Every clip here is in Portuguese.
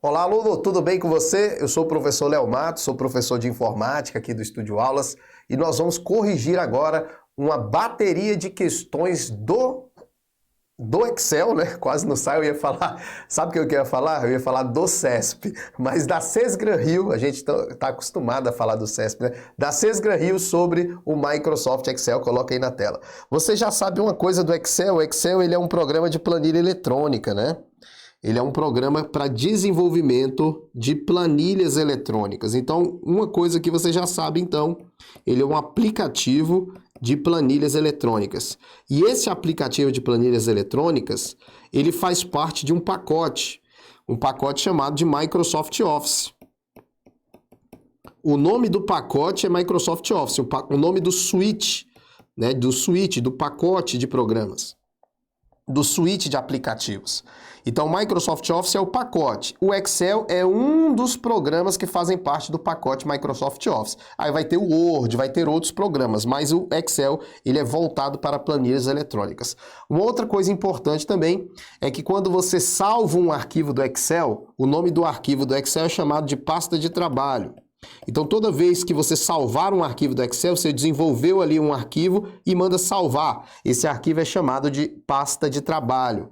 Olá, aluno, tudo bem com você? Eu sou o professor Léo Matos, sou professor de informática aqui do Estúdio Aulas e nós vamos corrigir agora uma bateria de questões do Excel, né? Quase não sai, eu ia falar, sabe o que eu ia falar? Eu ia falar do CESP, mas da SesGran-Rio, a gente tá acostumado a falar do CESP, né? Da SesGran-Rio sobre o Microsoft Excel, coloca aí na tela. Você já sabe uma coisa do Excel? O Excel, ele é um programa de planilha eletrônica, né? Ele é um programa para desenvolvimento de planilhas eletrônicas. Então, uma coisa que você já sabe, então, ele é um aplicativo de planilhas eletrônicas. E esse aplicativo de planilhas eletrônicas, ele faz parte de um pacote chamado de Microsoft Office. O nome do pacote é Microsoft Office, o nome do suite, né, do pacote de programas, do suite de aplicativos. Então, o Microsoft Office é o pacote. O Excel é um dos programas que fazem parte do pacote Microsoft Office. Aí vai ter o Word, vai ter outros programas, mas o Excel, ele é voltado para planilhas eletrônicas. Uma outra coisa importante também é que quando você salva um arquivo do Excel, o nome do arquivo do Excel é chamado de pasta de trabalho. Então, toda vez que você salvar um arquivo do Excel, você desenvolveu ali um arquivo e manda salvar. Esse arquivo é chamado de pasta de trabalho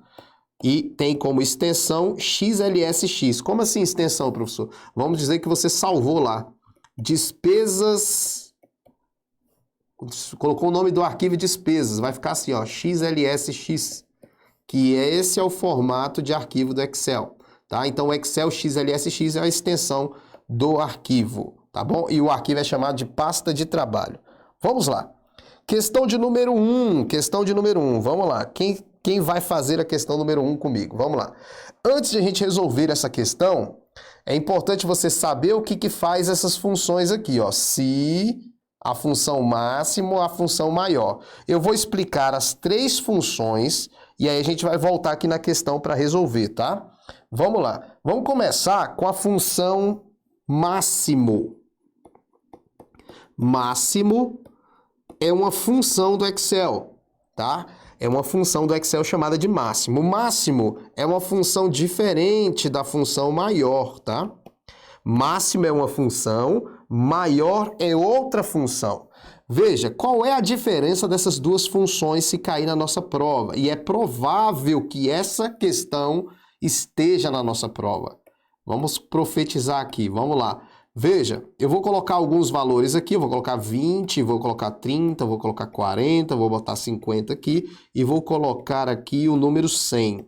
e tem como extensão XLSX. Como assim extensão, professor? Vamos dizer que você salvou lá despesas, colocou o nome do arquivo despesas, vai ficar assim, ó, XLSX, que esse é o formato de arquivo do Excel, tá? Então, o Excel XLSX é a extensão do arquivo, tá bom? E o arquivo é chamado de pasta de trabalho. Vamos lá. Questão de número 1, vamos lá. Quem vai fazer a questão número 1 comigo? Vamos lá. Antes de a gente resolver essa questão, é importante você saber o que faz essas funções aqui, ó. Se, a função máximo, a função maior. Eu vou explicar as três funções e aí a gente vai voltar aqui na questão para resolver, tá? Vamos lá. Vamos começar com a função máximo. Máximo é uma função do Excel, tá? É uma função do Excel chamada de máximo. Máximo é uma função diferente da função maior, tá? Máximo é uma função, maior é outra função. Veja, qual é a diferença dessas duas funções se cair na nossa prova? E é provável que essa questão esteja na nossa prova. Vamos profetizar aqui, vamos lá. Veja, eu vou colocar alguns valores aqui, eu vou colocar 20, vou colocar 30, vou colocar 40, vou botar 50 aqui e vou colocar aqui o número 100.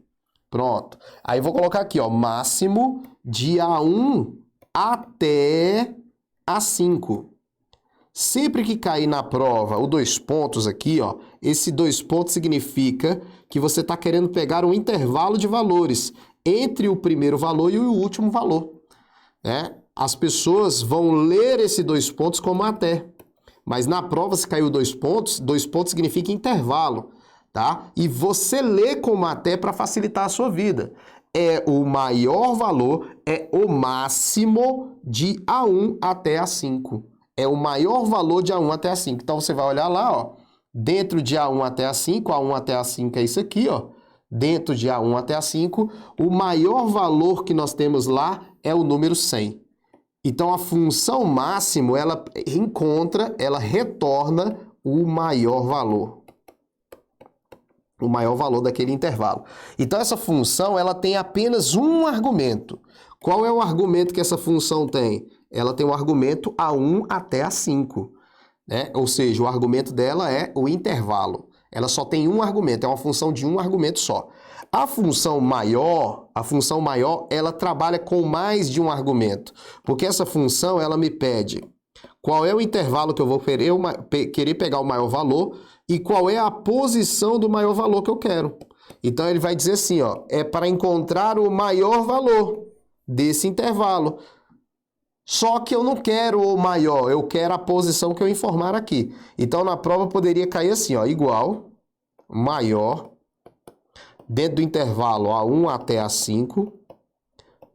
Pronto. Aí vou colocar aqui, ó, máximo de A1 até A5. Sempre que cair na prova o 2 pontos aqui, ó, esse 2 pontos significa que você está querendo pegar um intervalo de valores entre o primeiro valor e o último valor, né? As pessoas vão ler esse 2 pontos como até, mas na prova se caiu 2 pontos significa intervalo, tá? E você lê como até para facilitar a sua vida. É o maior valor, é o máximo de A1 até A5. É o maior valor de A1 até A5. Então você vai olhar lá, ó, dentro de A1 até A5, A1 até A5 é isso aqui, ó. Dentro de A1 até A5, o maior valor que nós temos lá é o número 100. Então, a função máximo, ela retorna o maior valor. O maior valor daquele intervalo. Então, essa função, ela tem apenas um argumento. Qual é o argumento que essa função tem? Ela tem o argumento A1 até A5, né? Ou seja, o argumento dela é o intervalo. Ela só tem um argumento, é uma função de um argumento só. A função maior, ela trabalha com mais de um argumento, porque essa função, ela me pede qual é o intervalo que eu vou querer pegar o maior valor e qual é a posição do maior valor que eu quero. Então, ele vai dizer assim, ó, é para encontrar o maior valor desse intervalo. Só que eu não quero o maior, eu quero a posição que eu informar aqui. Então, na prova poderia cair assim, ó, igual, maior, dentro do intervalo A1 até A5,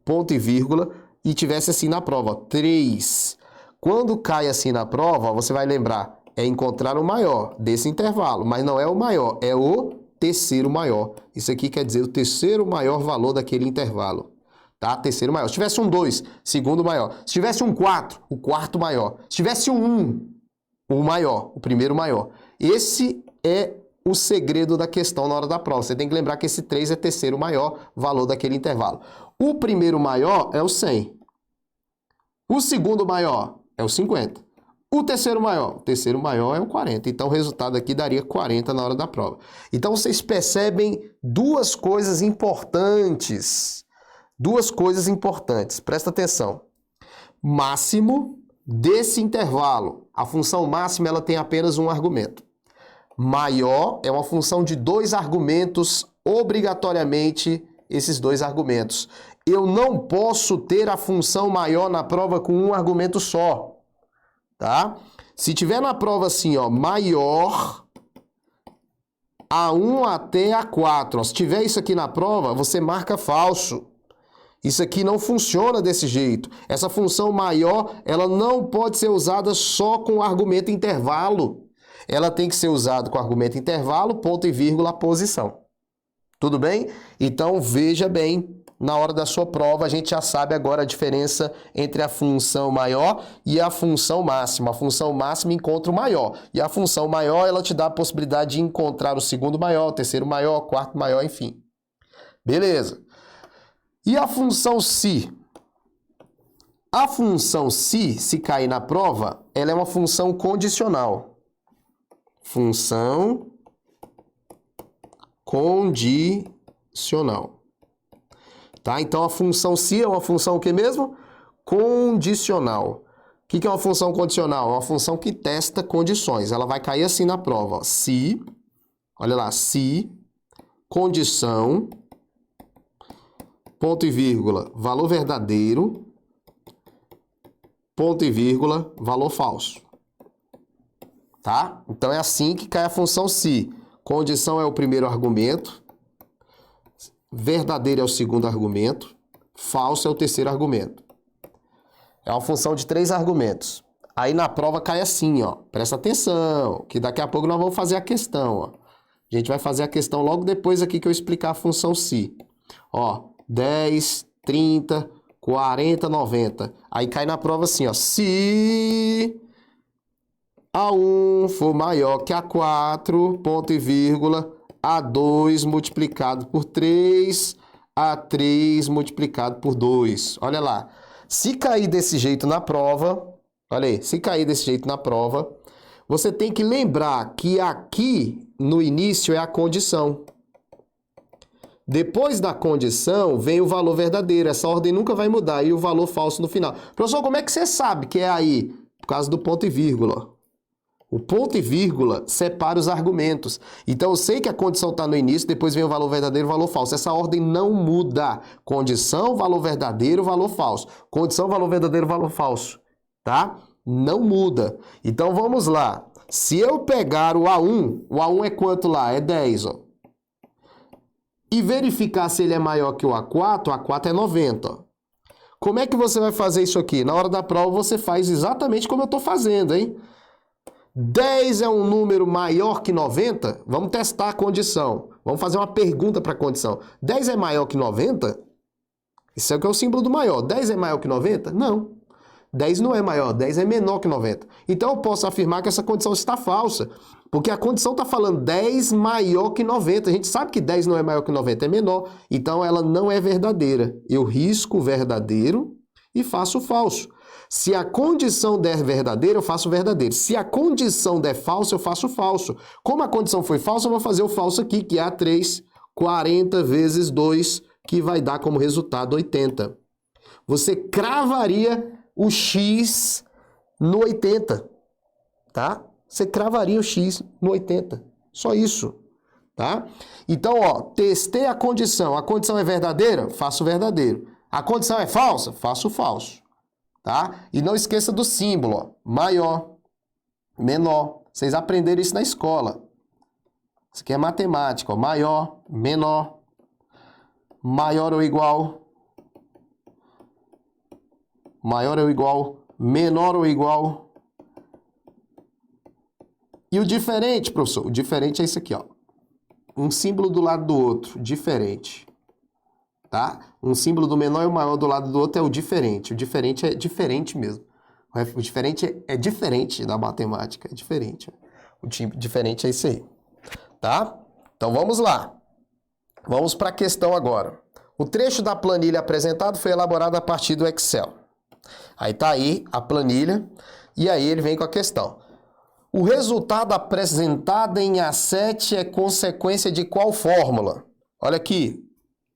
ponto e vírgula, e tivesse assim na prova, 3. Quando cai assim na prova, você vai lembrar, é encontrar o maior desse intervalo, mas não é o maior, é o terceiro maior. Isso aqui quer dizer o terceiro maior valor daquele intervalo. tá? Terceiro maior. Se tivesse um 2, segundo maior. Se tivesse um 4, o quarto maior. Se tivesse um 1, o maior, o primeiro maior. Esse é o segredo da questão na hora da prova. Você tem que lembrar que esse 3 é terceiro maior valor daquele intervalo. O primeiro maior é o 100. O segundo maior é o 50. O terceiro maior é o 40. Então, o resultado aqui daria 40 na hora da prova. Então, vocês percebem duas coisas importantes. Duas coisas importantes. Presta atenção. Máximo desse intervalo. A função máxima ela tem apenas um argumento. Maior é uma função de dois argumentos, obrigatoriamente esses dois argumentos. Eu não posso ter a função maior na prova com um argumento só, tá? Se tiver na prova assim, ó, maior A1 até A4, ó, se tiver isso aqui na prova, você marca falso. Isso aqui não funciona desse jeito. Essa função maior, ela não pode ser usada só com o argumento intervalo. Ela tem que ser usada com o argumento intervalo, ponto e vírgula, posição. Tudo bem? Então, veja bem, na hora da sua prova, a gente já sabe agora a diferença entre a função maior e a função máxima. A função máxima encontra o maior. E a função maior, ela te dá a possibilidade de encontrar o segundo maior, o terceiro maior, o quarto maior, enfim. Beleza. E a função si? A função si, se cair na prova, ela é uma função condicional. Função condicional. Tá? Então, a função si é uma função o que mesmo? Condicional. O que é uma função condicional? É uma função que testa condições. Ela vai cair assim na prova. Ó. Se, olha lá, se, condição, ponto e vírgula, valor verdadeiro, ponto e vírgula, valor falso. Tá? Então, é assim que cai a função se. Condição é o primeiro argumento, verdadeiro é o segundo argumento, falso é o terceiro argumento. É uma função de 3 argumentos. Aí na prova cai assim, ó. Presta atenção, que daqui a pouco nós vamos fazer a questão, ó. A gente vai fazer a questão logo depois aqui que eu explicar a função si. Ó, 10, 30, 40, 90. Aí cai na prova assim, ó. Se A1 for maior que A4, ponto e vírgula, A2 multiplicado por 3, A3 multiplicado por 2. Olha lá. Se cair desse jeito na prova, olha aí, se cair desse jeito na prova, você tem que lembrar que aqui no início é a condição. Depois da condição vem o valor verdadeiro. Essa ordem nunca vai mudar. E o valor falso no final. Professor, como é que você sabe que é aí? Por causa do ponto e vírgula. O ponto e vírgula separa os argumentos. Então, eu sei que a condição está no início, depois vem o valor verdadeiro e o valor falso. Essa ordem não muda. Condição, valor verdadeiro, valor falso. Condição, valor verdadeiro, valor falso. Tá? Não muda. Então, vamos lá. Se eu pegar o A1 é quanto lá? É 10, ó. E verificar se ele é maior que o A4 é 90, ó. Como é que você vai fazer isso aqui? Na hora da prova, você faz exatamente como eu estou fazendo, hein? 10 é um número maior que 90? Vamos testar a condição. Vamos fazer uma pergunta para a condição. 10 é maior que 90? Isso é o que é o símbolo do maior. 10 é maior que 90? Não. 10 não é maior, 10 é menor que 90. Então eu posso afirmar que essa condição está falsa, porque a condição está falando 10 maior que 90. A gente sabe que 10 não é maior que 90, é menor. Então ela não é verdadeira. Eu risco o verdadeiro e faço o falso. Se a condição der verdadeiro, eu faço verdadeiro. Se a condição der falso, eu faço falso. Como a condição foi falsa, eu vou fazer o falso aqui, que é A3, 40 vezes 2, que vai dar como resultado 80. Você cravaria o X no 80, tá? Você cravaria o X no 80. Só isso, tá? Então, ó, testei a condição. A condição é verdadeira? Faço verdadeiro. A condição é falsa? Faço falso. Tá? E não esqueça do símbolo, ó, maior, menor. Vocês aprenderam isso na escola. Isso aqui é matemática, ó, maior, menor, maior ou igual, menor ou igual. E o diferente, professor? O diferente é isso aqui, ó. Um símbolo do lado do outro, diferente. tá? Um símbolo do menor e o maior do lado do outro é o diferente. O diferente é diferente mesmo. O diferente é diferente da matemática, é diferente. O tipo diferente é isso aí, tá? Então vamos lá. Vamos para a questão agora. O trecho da planilha apresentado foi elaborado a partir do Excel. Aí tá aí a planilha e aí ele vem com a questão. O resultado apresentado em A7 é consequência de qual fórmula? Olha aqui,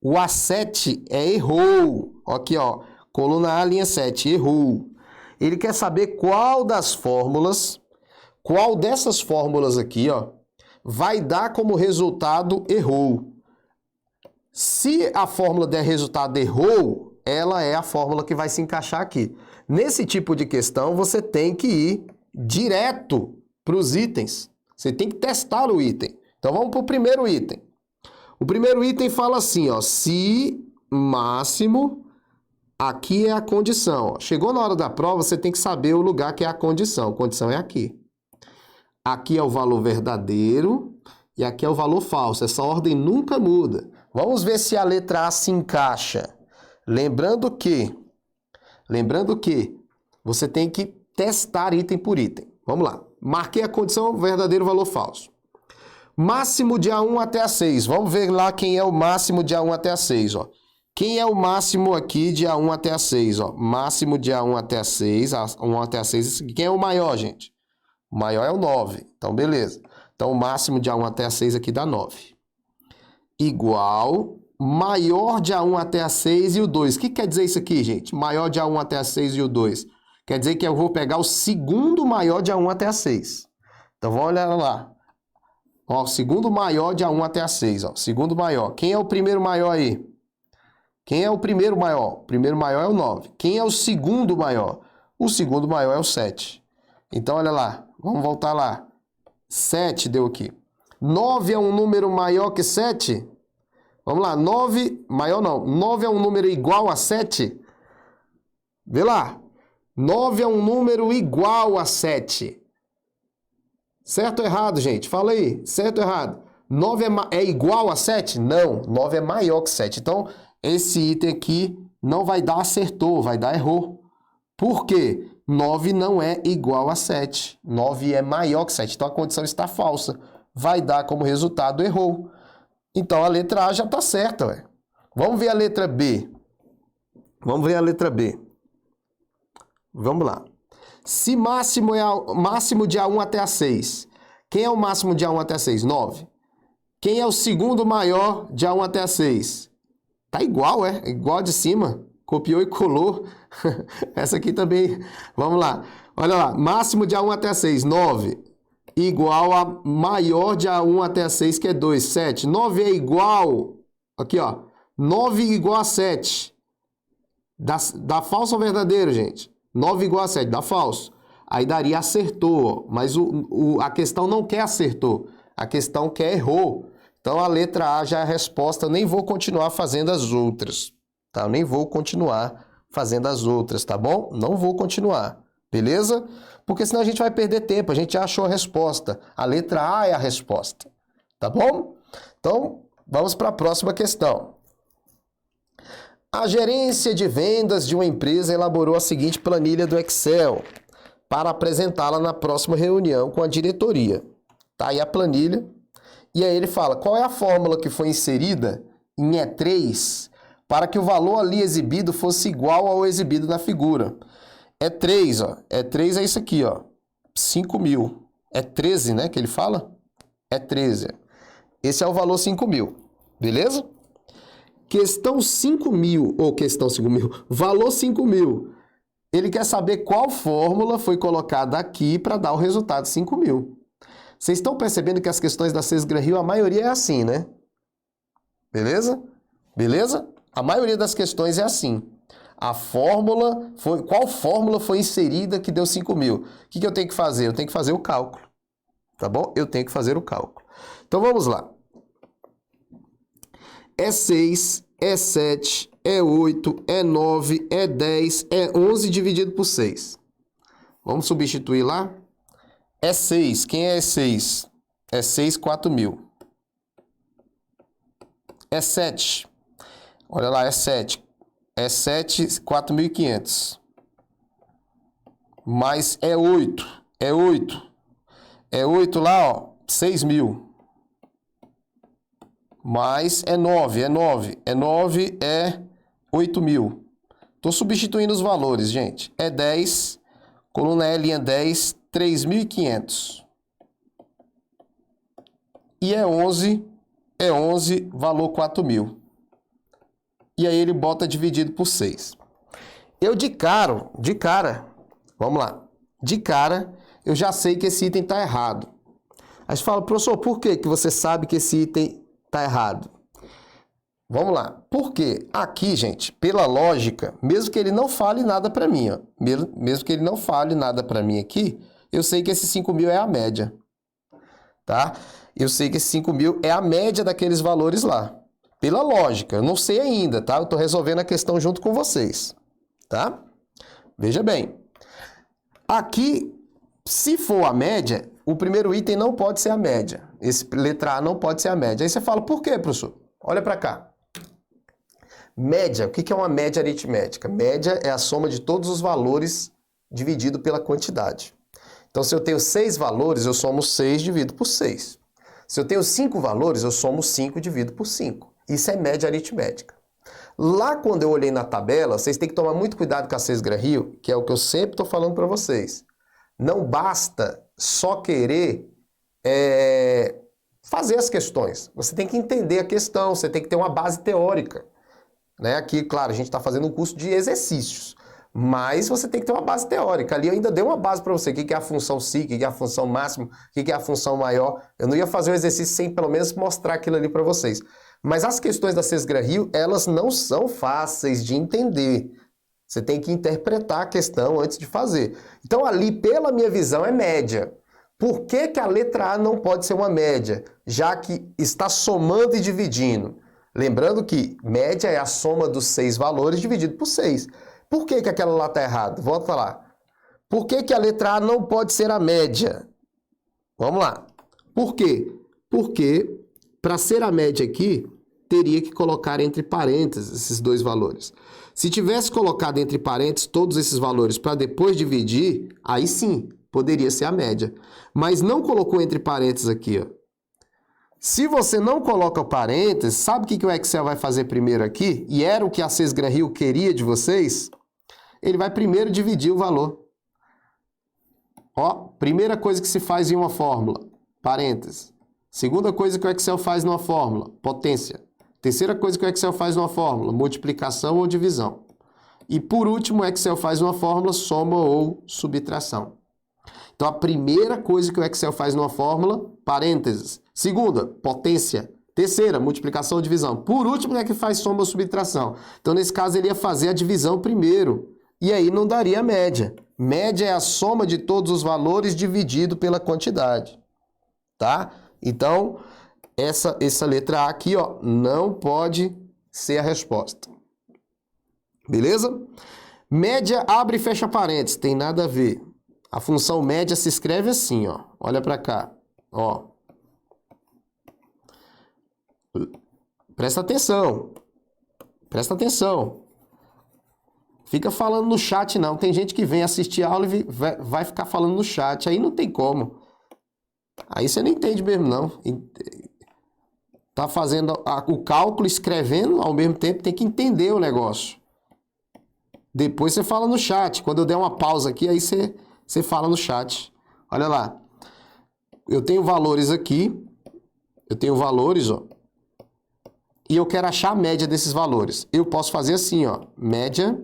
o A7 é errou. Aqui, ó, coluna A, linha 7, errou. Ele quer saber qual dessas fórmulas aqui, ó, vai dar como resultado errou. Se a fórmula der resultado errou, ela é a fórmula que vai se encaixar aqui. Nesse tipo de questão, você tem que ir direto para os itens. Você tem que testar o item. Então vamos para o primeiro item. O primeiro item fala assim, ó, se máximo, aqui é a condição. Ó. Chegou na hora da prova, você tem que saber o lugar que é a condição. A condição é aqui. Aqui é o valor verdadeiro e aqui é o valor falso. Essa ordem nunca muda. Vamos ver se a letra A se encaixa. Lembrando que você tem que testar item por item. Vamos lá. Marquei a condição verdadeiro, valor falso. Máximo de A1 até A6. Vamos ver lá quem é o máximo de A1 até A6, ó. Quem é o máximo aqui de A1 até A6, ó? Máximo de A1 até A6, A1 até A6. Quem é o maior, gente? O maior é o 9. Então, beleza. Então, o máximo de A1 até A6 aqui dá 9. Igual maior de A1 até A6 e o 2. O que quer dizer isso aqui, gente? Maior de A1 até A6 e o 2. Quer dizer que eu vou pegar o segundo maior de A1 até A6. Então, vamos olhar lá. Ó, o segundo maior de A1 até A6. Ó, segundo maior. Quem é o primeiro maior aí? Quem é o primeiro maior? O primeiro maior é o 9. Quem é o segundo maior? O segundo maior é o 7. Então, olha lá. Vamos voltar lá. 7 deu aqui. 9 é um número maior que 7? Vamos lá. 9, maior não. 9 é um número igual a 7? Vê lá. 9 é um número igual a 7. Certo ou errado, gente? Fala aí. Certo ou errado? 9 é igual a 7? Não. 9 é maior que 7. Então, esse item aqui não vai dar acertou, vai dar errou. Por quê? 9 não é igual a 7. 9 é maior que 7. Então, a condição está falsa. Vai dar como resultado errou. Então, a letra A já está certa. Ué. Vamos ver a letra B. Vamos ver a letra B. Vamos lá. Se máximo é máximo de A1 até A6. Quem é o máximo de A1 até A6? 9. Quem é o segundo maior de A1 até A6? Tá igual, é? Igual de cima. Copiou e colou. Essa aqui também. Vamos lá. Olha lá. Máximo de A1 até A6, 9. Igual a maior de A1 até A6, que é 2, 7. 9 é igual. Aqui, ó. 9 igual a 7. Dá falso ou verdadeiro, gente? 9 igual a 7, dá falso. Aí daria acertou, mas a questão não quer acertou, a questão quer errou. Então a letra A já é a resposta, eu nem vou continuar fazendo as outras, tá? Eu nem vou continuar fazendo as outras, tá bom? Não vou continuar, beleza? Porque senão a gente vai perder tempo, a gente já achou a resposta. A letra A é a resposta, tá bom? Então, vamos para a próxima questão. A gerência de vendas de uma empresa elaborou a seguinte planilha do Excel para apresentá-la na próxima reunião com a diretoria. Tá aí a planilha. E aí ele fala, qual é a fórmula que foi inserida em E3 para que o valor ali exibido fosse igual ao exibido na figura? E3, ó. E3 é isso aqui, ó. 5.000. É 13, né, que ele fala? É 13. Esse é o valor 5.000. Beleza? Questão 5.000, ou questão 5.000, valor 5.000. Ele quer saber qual fórmula foi colocada aqui para dar o resultado 5.000. Vocês estão percebendo que as questões da Sesgran-Rio, a maioria é assim, né? Beleza? Beleza? A maioria das questões é assim. A fórmula foi, qual fórmula foi inserida que deu 5.000? O que eu tenho que fazer? Eu tenho que fazer o cálculo. Tá bom? Eu tenho que fazer o cálculo. Então vamos lá. É 6, é 7, é 8, é 9, é 10, é 11 dividido por 6. Vamos substituir lá? É 6. Quem é 6? É 6, 4.000. É 7. Olha lá, é 7. É 7, 4.500. Mais é 8. É 8. É 8 lá, ó, 6.000. Mais é 9. É 9. É 9, é 8.000. Tô substituindo os valores, gente. É 10. Coluna E, linha 10, 3.500. E é 11, valor 4.000. E aí ele bota dividido por 6. Eu de cara, vamos lá. De cara, eu já sei que esse item está errado. Aí você fala, professor, por que você sabe que esse item está errado? Vamos lá. Por quê? Aqui, gente, pela lógica, mesmo que ele não fale nada para mim, ó, mesmo que ele não fale nada para mim aqui, eu sei que esse 5.000 é a média, tá? Eu sei que esse 5.000 é a média daqueles valores lá. Pela lógica, eu não sei ainda, tá? Eu estou resolvendo a questão junto com vocês, tá? Veja bem. Aqui, se for a média, o primeiro item não pode ser a média. Esse letra A não pode ser a média. Aí você fala, por quê, professor? Olha para cá. Média, o que é uma média aritmética? Média é a soma de todos os valores dividido pela quantidade. Então, se eu tenho 6 valores, eu somo 6 dividido por 6. Se eu tenho 5 valores, eu somo 5 dividido por 5. Isso é média aritmética. Lá, quando eu olhei na tabela, vocês têm que tomar muito cuidado com a Cesgra-Rio, que é o que eu sempre estou falando para vocês. Não basta só querer fazer as questões. Você tem que entender a questão, você tem que ter uma base teórica. Né? Aqui, claro, a gente está fazendo um curso de exercícios, mas você tem que ter uma base teórica. Ali eu ainda dei uma base para você. O que é a função psi, o que é a função máxima, o que é a função maior. Eu não ia fazer o exercício sem pelo menos mostrar aquilo ali para vocês. Mas as questões da Cesgra-Rio, elas não são fáceis de entender. Você tem que interpretar a questão antes de fazer. Então ali, pela minha visão, é média. Por que a letra A não pode ser uma média? Já que está somando e dividindo. Lembrando que média é a soma dos 6 valores dividido por 6. Por que aquela lá está errada? Volta lá. Por que a letra A não pode ser a média? Vamos lá. Por quê? Porque para ser a média aqui, teria que colocar entre parênteses esses 2 valores. Se tivesse colocado entre parênteses todos esses valores para depois dividir, aí sim, poderia ser a média. Mas não colocou entre parênteses aqui, ó. Se você não coloca parênteses, sabe o que o Excel vai fazer primeiro aqui? E era o que a Cesgra-Rio queria de vocês? Ele vai primeiro dividir o valor. Ó, primeira coisa que se faz em uma fórmula, parênteses. Segunda coisa que o Excel faz numa fórmula, potência. Terceira coisa que o Excel faz numa fórmula, multiplicação ou divisão. E por último, o Excel faz numa fórmula, soma ou subtração. Então, a primeira coisa que o Excel faz numa fórmula, parênteses. Segunda, potência. Terceira, multiplicação ou divisão. Por último, é que faz soma ou subtração. Então, nesse caso, ele ia fazer a divisão primeiro. E aí não daria média. Média é a soma de todos os valores dividido pela quantidade. Tá? Então, essa letra A aqui, ó, não pode ser a resposta. Beleza? Média abre e fecha parênteses. Tem nada a ver. A função média se escreve assim, ó. Olha para cá, ó. Presta atenção. Presta atenção. Fica falando no chat, não. Tem gente que vem assistir a aula e vai ficar falando no chat. Aí não tem como. Aí você não entende mesmo, não. Tá fazendo o cálculo, escrevendo, ao mesmo tempo tem que entender o negócio. Depois você fala no chat. Quando eu der uma pausa aqui, aí você fala no chat. Olha lá. Eu tenho valores aqui. Eu tenho valores, ó. E eu quero achar a média desses valores. Eu posso fazer assim, ó. Média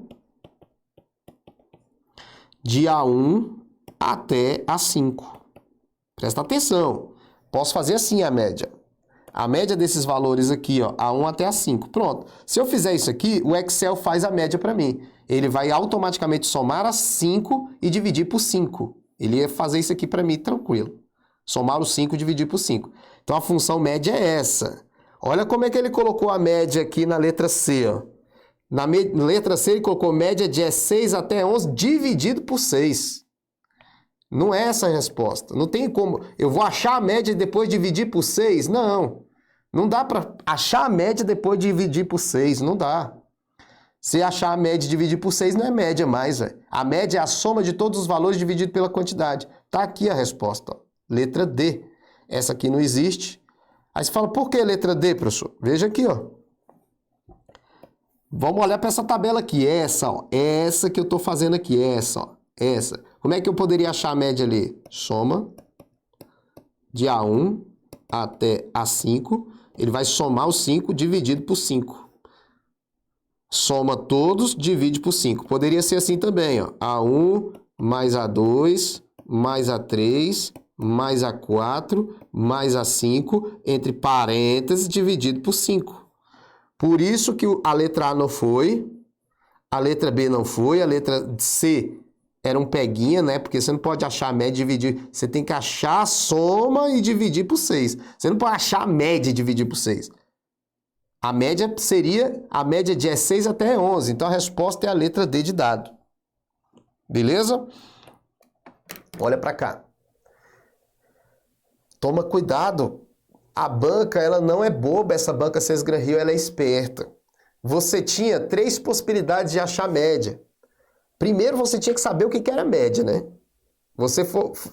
de A1 até A5. Presta atenção. Posso fazer assim a média. A média desses valores aqui, ó. A1 até A5. Pronto. Se eu fizer isso aqui, o Excel faz a média para mim. Ele vai automaticamente somar as 5 e dividir por 5. Ele ia fazer isso aqui para mim tranquilo. Somar os 5 e dividir por 5. Então a função média é essa. Olha como é que ele colocou a média aqui na letra C. Ó. Na letra C ele colocou média de 6 até 11 dividido por 6. Não é essa a resposta. Não tem como. Eu vou achar a média e depois dividir por 6? Não. Não dá para achar a média depois de dividir por 6, não dá. Se achar a média e dividir por 6, não é média mais, velho. A média é a soma de todos os valores dividido pela quantidade. Tá aqui a resposta, ó. Letra D. Essa aqui não existe. Aí você fala, por que letra D, professor? Veja aqui, ó. Vamos olhar para essa tabela aqui, essa, ó. Essa que eu tô fazendo aqui, essa, ó. Essa. Como é que eu poderia achar a média ali? Soma de A1 até A5. Ele vai somar os 5 dividido por 5. Soma todos, divide por 5. Poderia ser assim também, ó. A1 mais A2 mais A3 mais A4 mais A5, entre parênteses, dividido por 5. Por isso que a letra A não foi, a letra B não foi, a letra C era um peguinha, né? Porque você não pode achar a média e dividir. Você tem que achar a soma e dividir por 6. Você não pode achar a média e dividir por 6. A média seria, a média de 6 até 11. Então a resposta é a letra D de dado. Beleza? Olha para cá. Toma cuidado. A banca, ela não é boba, essa banca César Gran Rio, ela é esperta. Você tinha 3 possibilidades de achar média. Primeiro, você tinha que saber o que era média, né?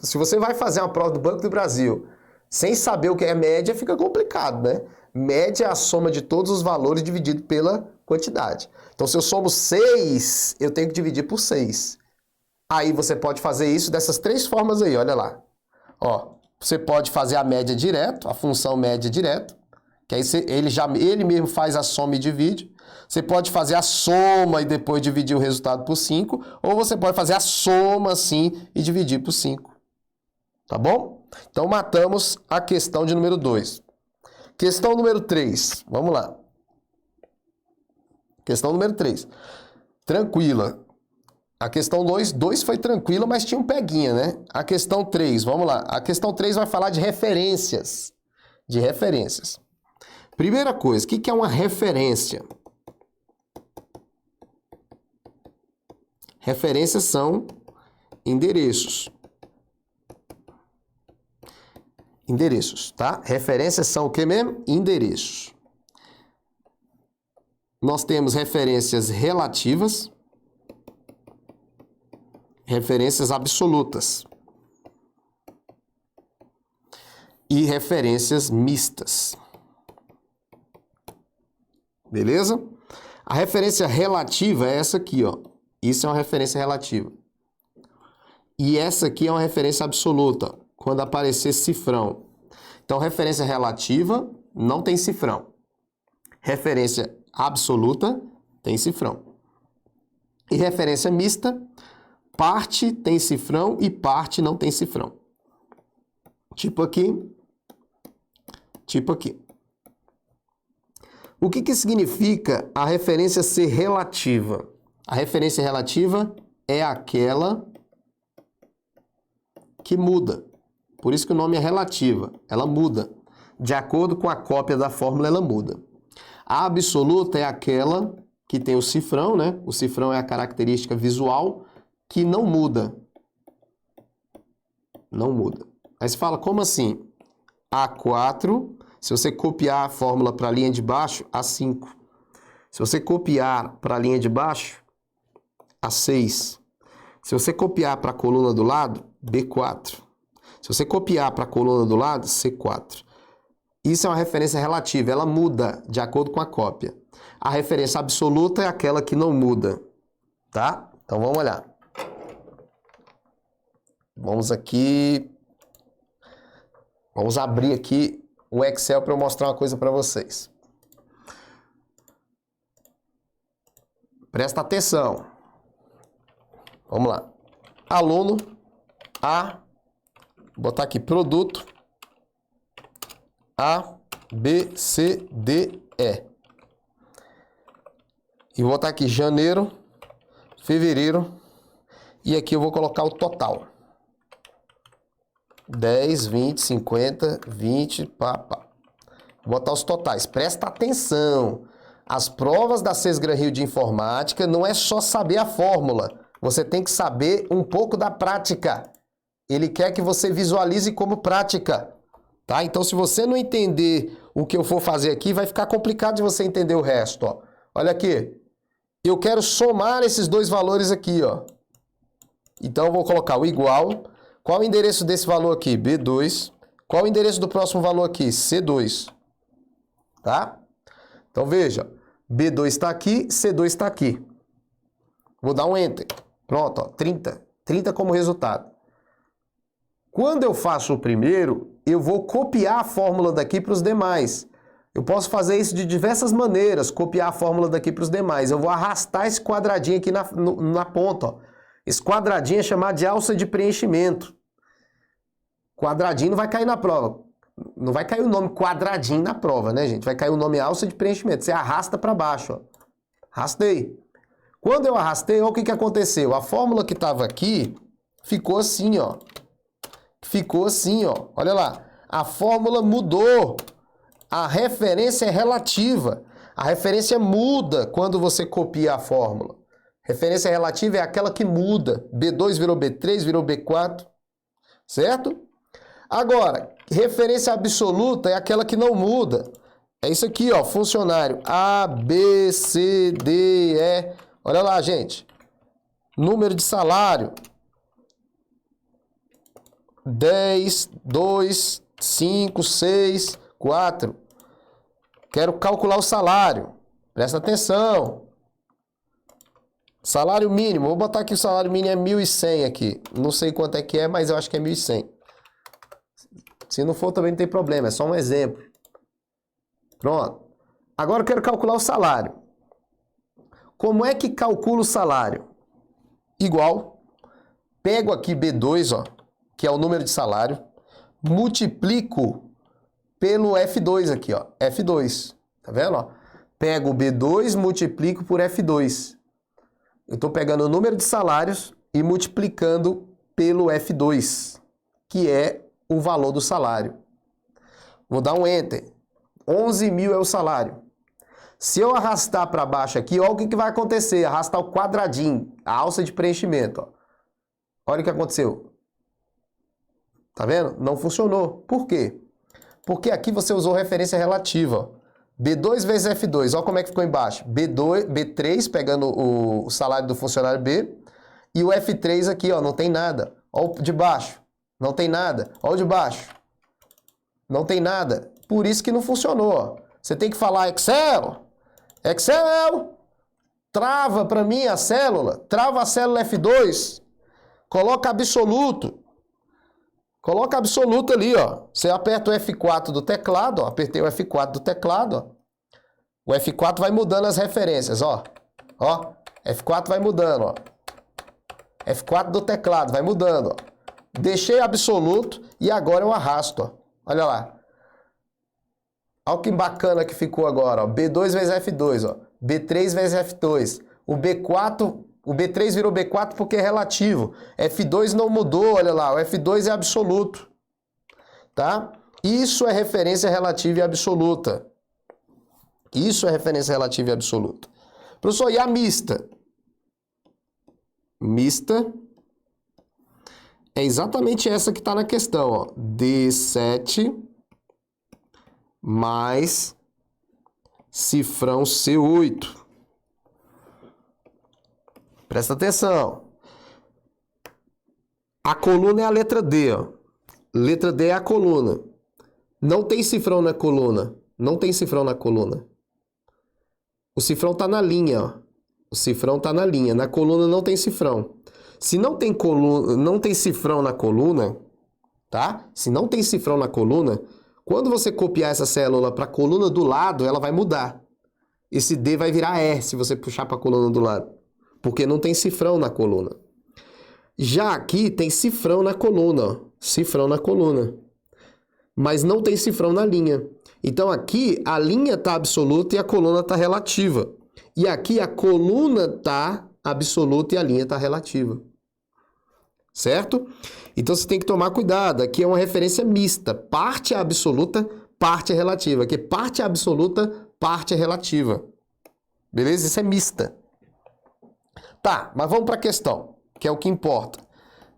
Se você vai fazer uma prova do Banco do Brasil sem saber o que é média, fica complicado, né? Média é a soma de todos os valores dividido pela quantidade. Então, se eu somo 6, eu tenho que dividir por 6. Aí você pode fazer isso dessas 3 formas aí, olha lá. Ó, você pode fazer a média direto, a função média direto, que aí ele mesmo faz a soma e divide. Você pode fazer a soma e depois dividir o resultado por 5, ou você pode fazer a soma assim e dividir por 5. Tá bom? Então matamos a questão de número 2. Questão número 3, vamos lá. Questão número 3. Tranquila. A questão 2 foi tranquila, mas tinha um peguinha, né? A questão 3, vamos lá. A questão 3 vai falar de referências. De referências. Primeira coisa, o que é uma referência? Referências são endereços. Endereços, tá? Referências são o que mesmo? Endereços. Nós temos referências relativas, referências absolutas e referências mistas. Beleza? A referência relativa é essa aqui, ó. Isso é uma referência relativa. E essa aqui é uma referência absoluta, quando aparecer cifrão. Então, referência relativa não tem cifrão. Referência absoluta tem cifrão. E referência mista, parte tem cifrão e parte não tem cifrão. Tipo aqui, tipo aqui. O que significa a referência ser relativa? A referência relativa é aquela que muda. Por isso que o nome é relativa. Ela muda. De acordo com a cópia da fórmula, ela muda. A absoluta é aquela que tem o cifrão, né? O cifrão é a característica visual que não muda. Não muda. Aí você fala, como assim? A4, se você copiar a fórmula para a linha de baixo, A5. Se você copiar para a linha de baixo, A6. Se você copiar para a coluna do lado, B4. Se você copiar para a coluna do lado, C4. Isso é uma referência relativa, ela muda de acordo com a cópia. A referência absoluta é aquela que não muda, tá? Então vamos olhar. Vamos aqui. Vamos abrir aqui o Excel para eu mostrar uma coisa para vocês. Presta atenção. Vamos lá. Aluno A, vou botar aqui produto A, B, C, D, E. E vou botar aqui janeiro, fevereiro, e aqui eu vou colocar o total. 10, 20, 50, 20, pá. Vou botar os totais. Presta atenção. As provas da César Gran Rio de Informática não é só saber a fórmula. Você tem que saber um pouco da prática. Ele quer que você visualize como prática. Tá? Então, se você não entender o que eu for fazer aqui, vai ficar complicado de você entender o resto, ó. Olha aqui. Eu quero somar esses dois valores aqui, ó. Então, eu vou colocar o igual. Qual o endereço desse valor aqui? B2. Qual o endereço do próximo valor aqui? C2. Tá? Então, veja. B2 está aqui, C2 está aqui. Vou dar um Enter. Pronto, ó, 30. 30 como resultado. Quando eu faço o primeiro, eu vou copiar a fórmula daqui para os demais. Eu posso fazer isso de diversas maneiras, copiar a fórmula daqui para os demais. Eu vou arrastar esse quadradinho aqui na ponta, ó. Esse quadradinho é chamado de alça de preenchimento. Quadradinho não vai cair na prova. Não vai cair o nome quadradinho na prova, né, gente? Vai cair o nome alça de preenchimento. Você arrasta para baixo, ó. Arrastei. Quando eu arrastei, olha o que aconteceu. A fórmula que estava aqui ficou assim, ó. Ficou assim, ó. Olha lá. A fórmula mudou. A referência é relativa. A referência muda quando você copia a fórmula. Referência relativa é aquela que muda. B2 virou B3, virou B4. Certo? Agora, referência absoluta é aquela que não muda. É isso aqui, ó. Funcionário A, B, C, D, E. Olha lá, gente. Número de salário. 10, 2, 5, 6, 4. Quero calcular o salário. Presta atenção. Salário mínimo. Vou botar aqui o salário mínimo é 1.100 aqui. Não sei quanto é que é, mas eu acho que é 1.100. Se não for, também não tem problema. É só um exemplo. Pronto. Agora eu quero calcular o salário. Como é que calcula o salário? Igual. Pego aqui B2, ó, que é o número de salário. Multiplico pelo F2 aqui, ó. F2. Tá vendo, ó? Pego o B2, multiplico por F2. Eu estou pegando o número de salários e multiplicando pelo F2, que é o valor do salário. Vou dar um Enter. 11.000 é o salário. Se eu arrastar para baixo aqui, olha o que vai acontecer. Arrastar o quadradinho, a alça de preenchimento. Ó. Olha o que aconteceu. Tá vendo? Não funcionou. Por quê? Porque aqui você usou referência relativa. Ó. B2 vezes F2. Olha como é que ficou embaixo. B3, pegando o salário do funcionário B. E o F3 aqui, ó, não tem nada. Olha o de baixo. Não tem nada. Olha o de baixo. Não tem nada. Por isso que não funcionou. Ó. Você tem que falar Excel. Excel. Trava para mim a célula. Trava a célula F2. Coloca absoluto. Coloca absoluto ali, ó. Você aperta o F4 do teclado, ó. Apertei o F4 do teclado, ó. O F4 vai mudando as referências, ó. Ó. F4 vai mudando, ó. F4 do teclado vai mudando, ó. Deixei absoluto e agora eu arrasto, ó. Olha lá. Olha que bacana que ficou agora, ó. B2 vezes F2, ó. B3 vezes F2. O B3 virou B4 porque é relativo. F2 não mudou, olha lá. O F2 é absoluto. Tá? Isso é referência relativa e absoluta. Isso é referência relativa e absoluta. Professor, e a mista? Mista é exatamente essa que está na questão, ó. D7 mais cifrão C8. Presta atenção. A coluna é a letra D, ó. Letra D é a coluna. Não tem cifrão na coluna. Não tem cifrão na coluna. O cifrão está na linha, ó. O cifrão está na linha. Na coluna não tem cifrão. Se não tem coluna, não tem cifrão na coluna, tá? Se não tem cifrão na coluna, quando você copiar essa célula para a coluna do lado, ela vai mudar. Esse D vai virar E se você puxar para a coluna do lado. Porque não tem cifrão na coluna. Já aqui tem cifrão na coluna, ó. Cifrão na coluna. Mas não tem cifrão na linha. Então aqui a linha está absoluta e a coluna está relativa. E aqui a coluna está absoluta e a linha está relativa. Certo? Então você tem que tomar cuidado. Aqui é uma referência mista. Parte é absoluta, parte é relativa. Aqui parte é absoluta, parte é relativa. Beleza? Isso é mista. Tá, mas vamos para a questão, que é o que importa.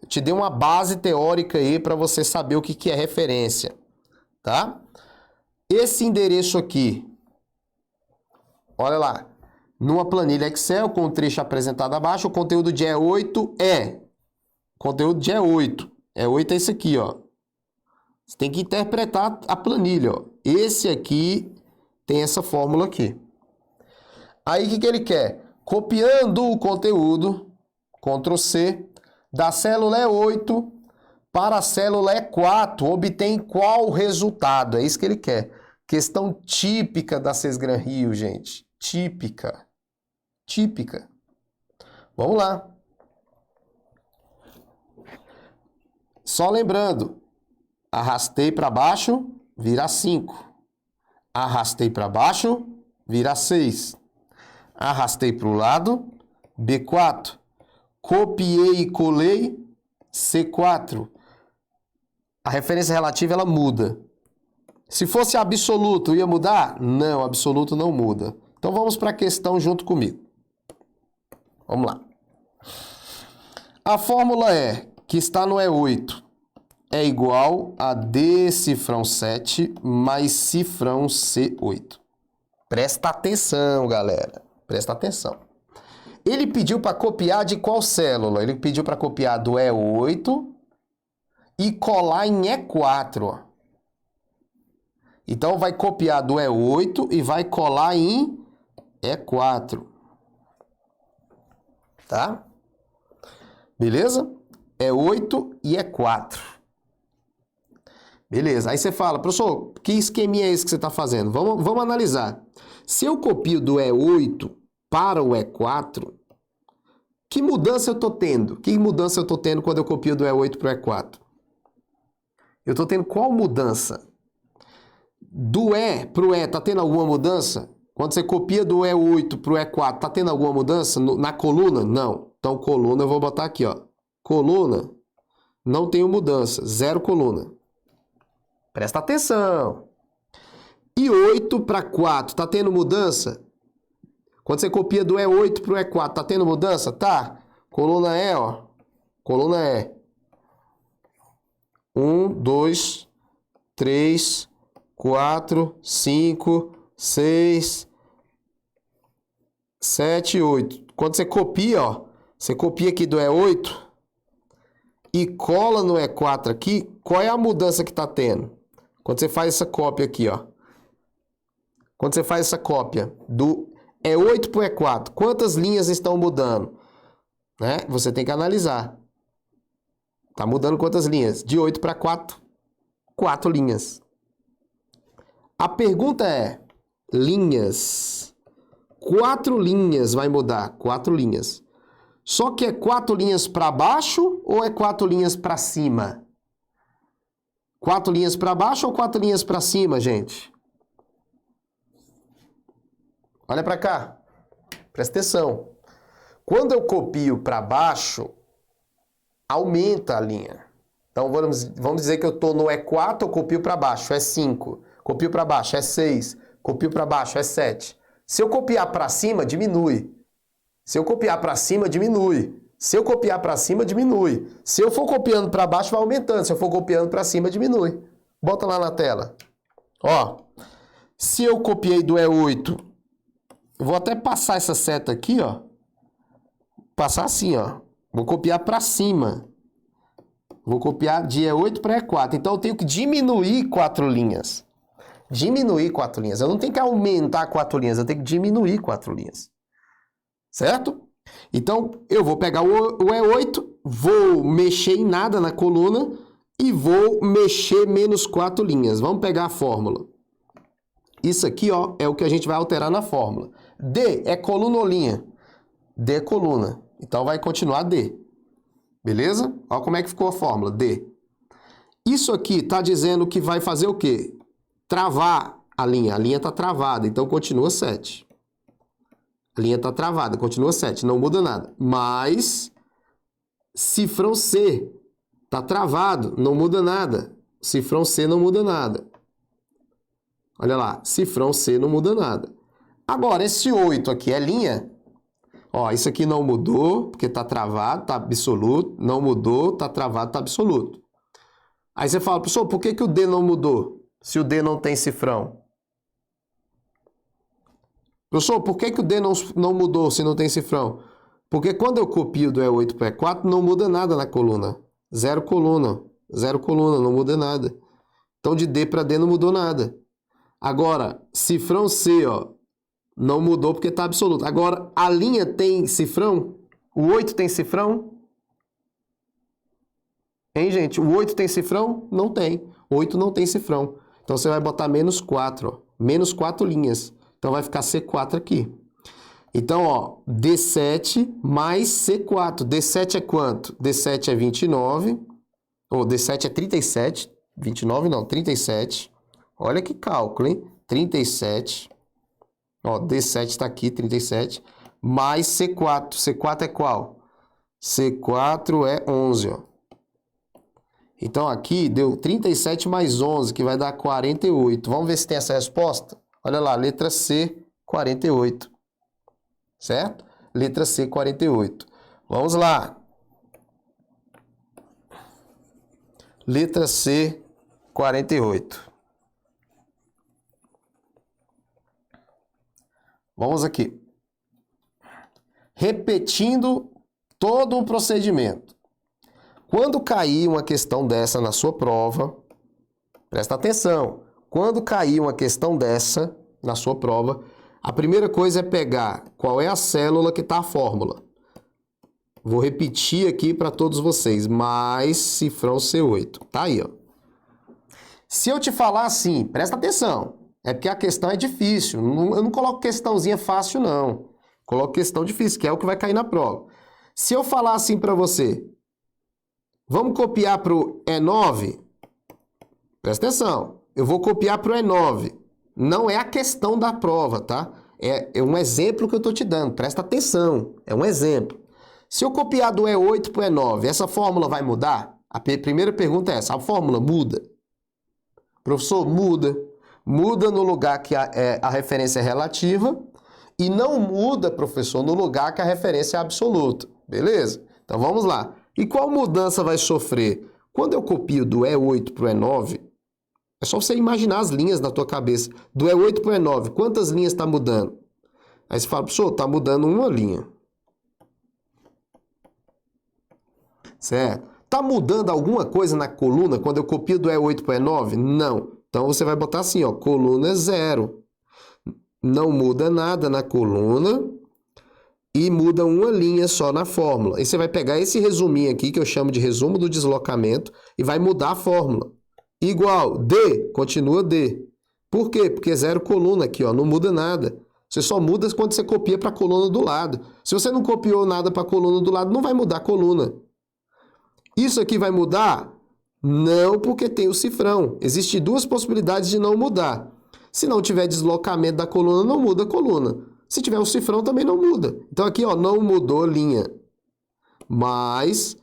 Eu te dei uma base teórica aí para você saber o que é referência. Tá? Esse endereço aqui, olha lá, numa planilha Excel com o trecho apresentado abaixo, o conteúdo de E8 é... Conteúdo de E8. E8 é esse aqui, ó. Você tem que interpretar a planilha, ó. Esse aqui tem essa fórmula aqui. Aí, o que ele quer? Copiando o conteúdo, Ctrl C, da célula E8 para a célula E4, obtém qual resultado? É isso que ele quer. Questão típica da Sesgran Rio, gente. Típica. Típica. Vamos lá. Só lembrando, arrastei para baixo, vira 5. Arrastei para baixo, vira 6. Arrastei para o lado, B4. Copiei e colei, C4. A referência relativa, ela muda. Se fosse absoluto, ia mudar? Não, absoluto não muda. Então vamos para a questão junto comigo. Vamos lá. A fórmula que está no E8 é igual a D cifrão 7 mais cifrão C8. Presta atenção, galera. Presta atenção. Ele pediu para copiar de qual célula? Ele pediu para copiar do E8 e colar em E4. Ó. Então, vai copiar do E8 e vai colar em E4. Tá? Beleza? E8 e E4. Beleza. Aí você fala, professor, que esqueminha é esse que você está fazendo? Vamos analisar. Se eu copio do E8 para o E4, que mudança eu estou tendo? Que mudança eu estou tendo quando eu copio do E8 para o E4? Eu estou tendo qual mudança? Do E para o E, está tendo alguma mudança? Quando você copia do E8 para o E4, está tendo alguma mudança na coluna? Não. Então, coluna eu vou botar aqui, ó. Coluna, não tenho mudança. 0 coluna. Presta atenção. E 8 para 4, está tendo mudança? Quando você copia do E8 para o E4, está tendo mudança? Tá. Coluna E, ó. Coluna E. 1, 2, 3, 4, 5, 6, 7, 8. Quando você copia, ó, você copia aqui do E8 e cola no E4 aqui, qual é a mudança que está tendo? Quando você faz essa cópia aqui, ó. Quando você faz essa cópia do E8 para o E4, quantas linhas estão mudando? Né? Você tem que analisar. Está mudando quantas linhas? De 8 para 4, 4 linhas. A pergunta é, linhas. 4 linhas vai mudar, 4 linhas. Só que é 4 linhas para baixo ou é 4 linhas para cima? 4 linhas para baixo ou 4 linhas para cima, gente? Olha para cá. Presta atenção. Quando eu copio para baixo, aumenta a linha. Então, vamos dizer que eu estou no E4, eu copio para baixo, é 5. Copio para baixo, é 6. Copio para baixo, é 7. Se eu copiar para cima, diminui. Se eu copiar para cima, diminui. Se eu copiar para cima, diminui. Se eu for copiando para baixo, vai aumentando. Se eu for copiando para cima, diminui. Bota lá na tela. Ó, se eu copiei do E8, eu vou até passar essa seta aqui, ó. Passar assim, ó. Vou copiar para cima. Vou copiar de E8 para E4. Então, eu tenho que diminuir 4 linhas. Diminuir 4 linhas. Eu não tenho que aumentar 4 linhas, eu tenho que diminuir 4 linhas. Certo? Então, eu vou pegar o E8, vou mexer em nada na coluna e vou mexer menos 4 linhas. Vamos pegar a fórmula. Isso aqui, ó, é o que a gente vai alterar na fórmula. D é coluna ou linha? D é coluna. Então, vai continuar D. Beleza? Olha como é que ficou a fórmula, D. Isso aqui está dizendo que vai fazer o quê? Travar a linha. A linha está travada, então continua 7. A linha está travada, continua 7, não muda nada. Mas, cifrão C está travado, não muda nada. Cifrão C não muda nada. Olha lá, cifrão C não muda nada. Agora, esse 8 aqui é linha. Ó, isso aqui não mudou, porque está travado, está absoluto. Não mudou, está travado, está absoluto. Aí você fala, professor, por que o D não mudou? Se o D não tem cifrão. Professor, por que o D não mudou se não tem cifrão? Porque quando eu copio do E8 para E4, não muda nada na coluna. Zero coluna, não muda nada. Então de D para D não mudou nada. Agora, cifrão C, ó, não mudou porque está absoluto. Agora, a linha tem cifrão? O 8 tem cifrão? Hein, gente? O 8 tem cifrão? Não tem. O 8 não tem cifrão. Então você vai botar menos 4, ó. Menos 4 linhas. Então vai ficar C4 aqui. Então, ó, D7 mais C4. D7 é quanto? D7 é 29. Ou D7 é 37. 29 não, 37. Olha que cálculo, hein? 37. Ó, D7 está aqui, 37. Mais C4. C4 é qual? C4 é 11, ó. Então aqui deu 37 mais 11, que vai dar 48. Vamos ver se tem essa resposta? Olha lá, letra C, 48. Certo? Letra C, 48. Vamos lá. Letra C, 48. Vamos aqui. Repetindo todo o procedimento. Quando cair uma questão dessa na sua prova, presta atenção. Quando cair uma questão dessa na sua prova, a primeira coisa é pegar qual é a célula que está a fórmula. Vou repetir aqui para todos vocês. Mais cifrão C8. Tá aí, ó. Se eu te falar assim, presta atenção. É porque a questão é difícil. Eu não coloco questãozinha fácil, não. Coloco questão difícil, que é o que vai cair na prova. Se eu falar assim para você, vamos copiar para o E9? Presta atenção. Eu vou copiar para o E9. Não é a questão da prova, tá? É um exemplo que eu estou te dando. Presta atenção. É um exemplo. Se eu copiar do E8 para o E9, essa fórmula vai mudar? A primeira pergunta é essa. A fórmula muda? Professor, muda. Muda no lugar que a referência é relativa e não muda, professor, no lugar que a referência é absoluta. Beleza? Então vamos lá. E qual mudança vai sofrer? Quando eu copio do E8 para o E9, é só você imaginar as linhas na tua cabeça. Do E8 para o E9, quantas linhas está mudando? Aí você fala, professor, está mudando uma linha. Certo? Está mudando alguma coisa na coluna quando eu copio do E8 para o E9? Não. Então você vai botar assim, ó, coluna 0. Não muda nada na coluna e muda uma linha só na fórmula. E você vai pegar esse resuminho aqui, que eu chamo de resumo do deslocamento, e vai mudar a fórmula. Igual, D, continua D. Por quê? Porque 0 coluna aqui, ó, não muda nada. Você só muda quando você copia para a coluna do lado. Se você não copiou nada para a coluna do lado, não vai mudar a coluna. Isso aqui vai mudar? Não, porque tem o cifrão. Existem duas possibilidades de não mudar. Se não tiver deslocamento da coluna, não muda a coluna. Se tiver o cifrão, também não muda. Então aqui, ó, não mudou linha. Mas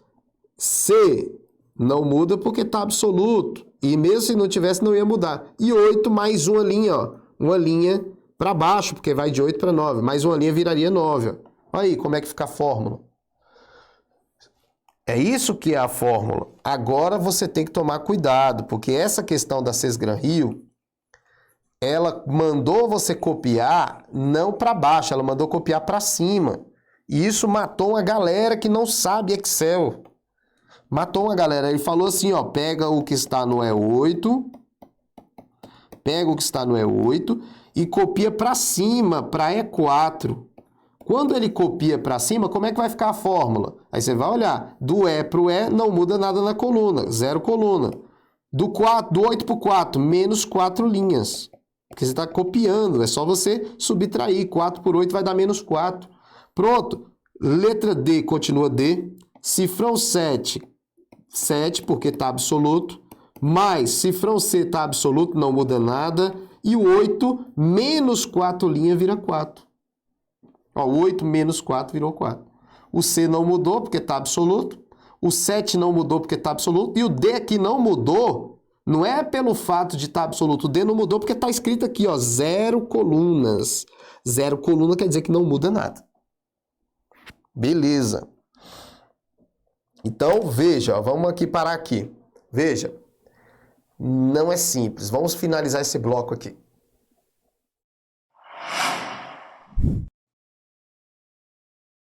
C não muda porque está absoluto. E mesmo se não tivesse, não ia mudar. E 8 mais uma linha, ó. Uma linha para baixo, porque vai de 8 para 9. Mais uma linha viraria 9. Ó. Olha aí como é que fica a fórmula. É isso que é a fórmula. Agora você tem que tomar cuidado, porque essa questão da Cesgran-Rio, ela mandou você copiar não para baixo, ela mandou copiar para cima. E isso matou uma galera que não sabe Excel. Matou uma galera. Ele falou assim, ó, pega o que está no E8, e copia para cima, para E4. Quando ele copia para cima, como é que vai ficar a fórmula? Aí você vai olhar, do E para o E não muda nada na coluna, 0 coluna. Do 8 para o 4, menos 4 linhas. Porque você está copiando, é só você subtrair. 4 por 8 vai dar menos 4. Pronto, letra D continua D. Cifrão 7, 7 porque está absoluto. Mais cifrão C está absoluto, não muda nada. E o 8 menos 4 linhas vira 4. Ó, 8 menos 4 virou 4. O C não mudou porque está absoluto. O 7 não mudou porque está absoluto. E o D aqui não mudou, não é pelo fato de estar absoluto. O D não mudou porque está escrito aqui, ó, 0 colunas. 0 coluna quer dizer que não muda nada. Beleza. Então, veja, ó, vamos aqui parar aqui. Veja, não é simples. Vamos finalizar esse bloco aqui.